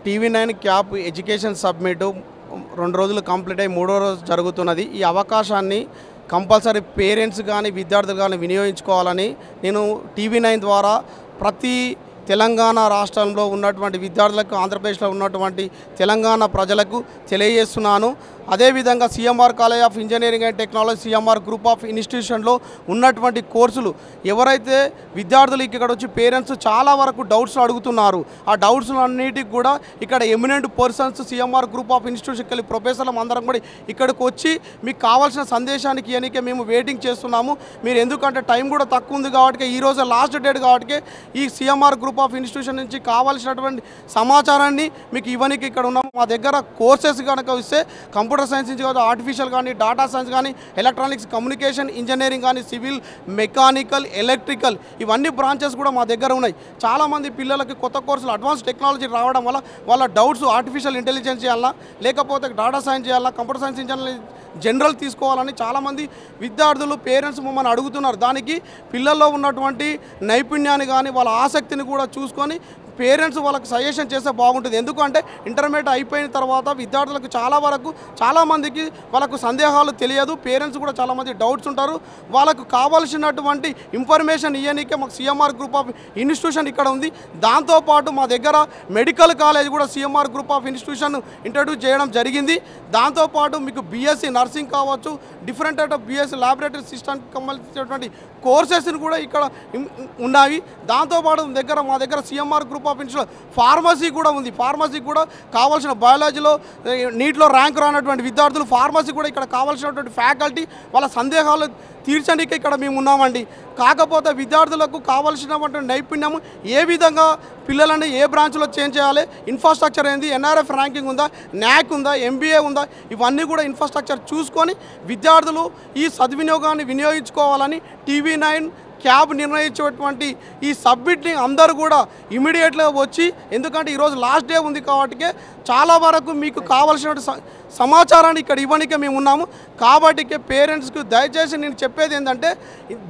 TV9 cap education submit 2 రోజులు complete అయ్యి 3వ రోజు జరుగుతున్నది. ఈ అవకాశాన్ని కంపల్సరీ పేరెంట్స్ కానీ విద్యార్థులు కానీ వినియోగించుకోవాలని నేను TV9 ద్వారా ప్రతి తెలంగాణ రాష్ట్రంలో ఉన్నటువంటి విద్యార్థులకు, ఆంధ్రప్రదేశ్లో ఉన్నటువంటి తెలంగాణ ప్రజలకు తెలియజేస్తున్నాను. అదేవిధంగా CMR college of engineering and technology, CMR group of ఇన్స్టిట్యూషన్లో ఉన్నటువంటి కోర్సులు ఎవరైతే విద్యార్థులు ఇక్కడ వచ్చి పేరెంట్స్ చాలా వరకు డౌట్స్ అడుగుతున్నారు, ఆ డౌట్స్ అన్నిటికి కూడా ఇక్కడ eminent persons CMR group of ఇన్స్టిట్యూషన్కి వెళ్ళి ప్రొఫెసర్లు అందరం కూడా ఇక్కడికి వచ్చి మీకు కావాల్సిన సందేశానికి ఇయనికే మేము వెయిటింగ్ చేస్తున్నాము. మీరు ఎందుకంటే టైం కూడా తక్కువ ఉంది కాబట్టి, ఈరోజు లాస్ట్ డేట్ కాబట్టి ఈ CMR గ్రూప్ ఆఫ్ ఇన్స్టిట్యూషన్ నుంచి కావాల్సినటువంటి సమాచారాన్ని మీకు ఇవ్వడానికి ఇక్కడ ఉన్నాము. మా దగ్గర కోర్సెస్ కనుక ఇస్తే కంప్యూటర్ సైన్స్ నుంచి కాదు, ఆర్టిఫిషియల్ కానీ, డేటా సైన్స్ కానీ, ఎలక్ట్రానిక్స్, కమ్యూనికేషన్ ఇంజనీరింగ్ కానీ, సివిల్, మెకానికల్, ఎలక్ట్రికల్ ఇవన్నీ బ్రాంచెస్ కూడా మా దగ్గర ఉన్నాయి. చాలామంది పిల్లలకి కొత్త కోర్సులు, అడ్వాన్స్ టెక్నాలజీ రావడం వల్ల వాళ్ళ డౌట్స్ ఆర్టిఫిషియల్ ఇంటెలిజెన్స్ చేయాలా, లేకపోతే డేటా సైన్స్ చేయాలా, కంప్యూటర్ సైన్స్ ఇంజనీరింగ్ జనరల్ తీసుకోవాలని చాలామంది విద్యార్థులు, పేరెంట్స్ మమ్మల్ని అడుగుతున్నారు. దానికి పిల్లల్లో ఉన్నటువంటి నైపుణ్యాన్ని కానీ వాళ్ళ ఆసక్తిని కూడా చూసుకొని పేరెంట్స్ వాళ్ళకి సజెషన్ చేస్తే బాగుంటుంది. ఎందుకంటే ఇంటర్మీడియట్ అయిపోయిన తర్వాత విద్యార్థులకు చాలామందికి వాళ్ళకు సందేహాలు తెలియదు, పేరెంట్స్ కూడా చాలామంది డౌట్స్ ఉంటారు. వాళ్ళకు కావాల్సినటువంటి ఇన్ఫర్మేషన్ ఇవ్వనీకే మాకు CMR గ్రూప్ ఆఫ్ ఇన్స్టిట్యూషన్ ఇక్కడ ఉంది. దాంతోపాటు మా దగ్గర మెడికల్ కాలేజ్ కూడా CMR group of institution introduce చేయడం జరిగింది. దాంతోపాటు మీకు BSc నర్సింగ్ కావచ్చు, different type of BSc laboratory సిస్టమ్కి సంబంధించినటువంటి కోర్సెస్ని కూడా ఇక్కడ ఉన్నాయి. దాంతోపాటు మా దగ్గర CMR group of institution pharmacy కూడా ఉంది. ఫార్మసీ కూడా కావాల్సిన బయాలజీలో నీట్లో ర్యాంక్ రానటువంటి విద్యార్థులు ఫార్మసీ కూడా ఇక్కడ కావాల్సినటువంటి ఫ్యాకల్టీ వాళ్ళ సందేహాలు తీర్చడానికి ఇక్కడ మేము ఉన్నామండి. కాకపోతే విద్యార్థులకు కావాల్సినటువంటి నైపుణ్యం ఏ విధంగా పిల్లలని ఏ బ్రాంచ్లో చేంజ్ చేయాలి, ఇన్ఫ్రాస్ట్రక్చర్ ఏంది, NRF ర్యాంకింగ్ ఉందా, NAC ఉందా, MBA ఉందా, ఇవన్నీ కూడా ఇన్ఫ్రాస్ట్రక్చర్ చూసుకొని విద్యార్థులు ఈ సద్వినియోగాన్ని వినియోగించుకోవాలని TV9 క్యాబ్ నిర్ణయించేటువంటి ఈ సబ్మిట్ని అందరూ కూడా ఇమీడియట్గా వచ్చి, ఎందుకంటే ఈరోజు లాస్ట్ డే ఉంది కాబట్టి చాలా వరకు మీకు కావాల్సిన సమాచారాన్ని ఇక్కడ ఇవ్వడానికే మేము ఉన్నాము. కాబట్టి పేరెంట్స్కి దయచేసి నేను చెప్పేది ఏంటంటే,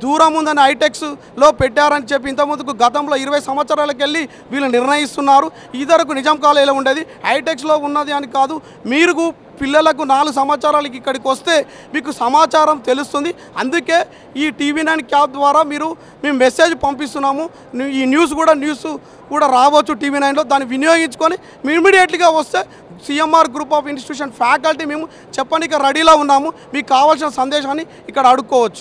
దూరం ఉందని హైటెక్స్లో పెట్టారని చెప్పి ఇంతకుముందుకు గతంలో 20 సంవత్సరాలకు వెళ్ళి వీళ్ళు నిర్ణయిస్తున్నారు. ఇదివరకు నిజాం కాలేజీలో ఉండేది, హైటెక్స్లో ఉన్నది అని కాదు. మీరు పిల్లలకు 4 సంవత్సరాలకి ఇక్కడికి వస్తే మీకు సమాచారం తెలుస్తుంది. అందుకే ఈ TV9 క్యాబ్ ద్వారా మేము మెసేజ్ పంపిస్తున్నాము. ఈ న్యూస్ కూడా రావచ్చు TV9లో. దాన్ని వినియోగించుకొని మీ ఇమీడియట్గా వస్తే CMR group of institution faculty మేము చెప్పడానికి రెడీలో ఉన్నాము. మీకు కావాల్సిన సందేశాన్ని ఇక్కడ అడుక్కోవచ్చు.